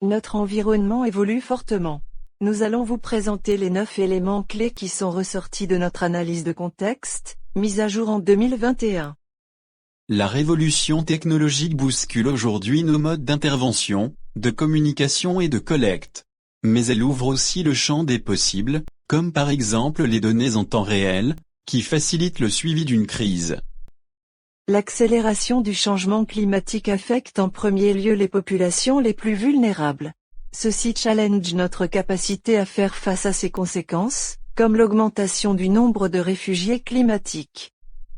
Notre environnement évolue fortement. Nous allons vous présenter les 9 éléments clés qui sont ressortis de notre analyse de contexte, mise à jour en 2021. La révolution technologique bouscule aujourd'hui nos modes d'intervention, de communication et de collecte. Mais elle ouvre aussi le champ des possibles, comme par exemple les données en temps réel, qui facilitent le suivi d'une crise. L'accélération du changement climatique affecte en premier lieu les populations les plus vulnérables. Ceci challenge notre capacité à faire face à ses conséquences, comme l'augmentation du nombre de réfugiés climatiques.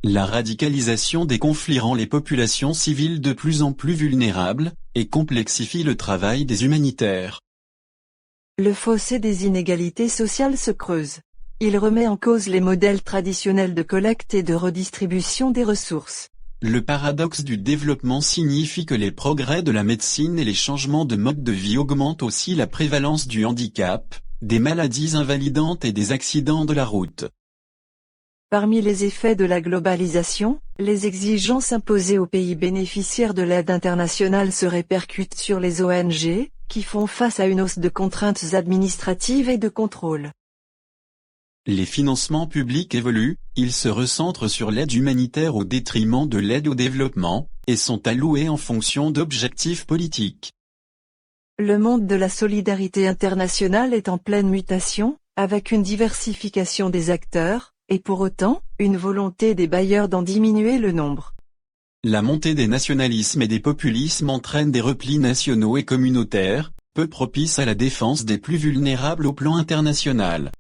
La radicalisation des conflits rend les populations civiles de plus en plus vulnérables, et complexifie le travail des humanitaires. Le fossé des inégalités sociales se creuse. Il remet en cause les modèles traditionnels de collecte et de redistribution des ressources. Le paradoxe du développement signifie que les progrès de la médecine et les changements de mode de vie augmentent aussi la prévalence du handicap, des maladies invalidantes et des accidents de la route. Parmi les effets de la globalisation, les exigences imposées aux pays bénéficiaires de l'aide internationale se répercutent sur les ONG, qui font face à une hausse de contraintes administratives et de contrôle. Les financements publics évoluent, ils se recentrent sur l'aide humanitaire au détriment de l'aide au développement, et sont alloués en fonction d'objectifs politiques. Le monde de la solidarité internationale est en pleine mutation, avec une diversification des acteurs, et pour autant, une volonté des bailleurs d'en diminuer le nombre. La montée des nationalismes et des populismes entraîne des replis nationaux et communautaires, peu propices à la défense des plus vulnérables au plan international.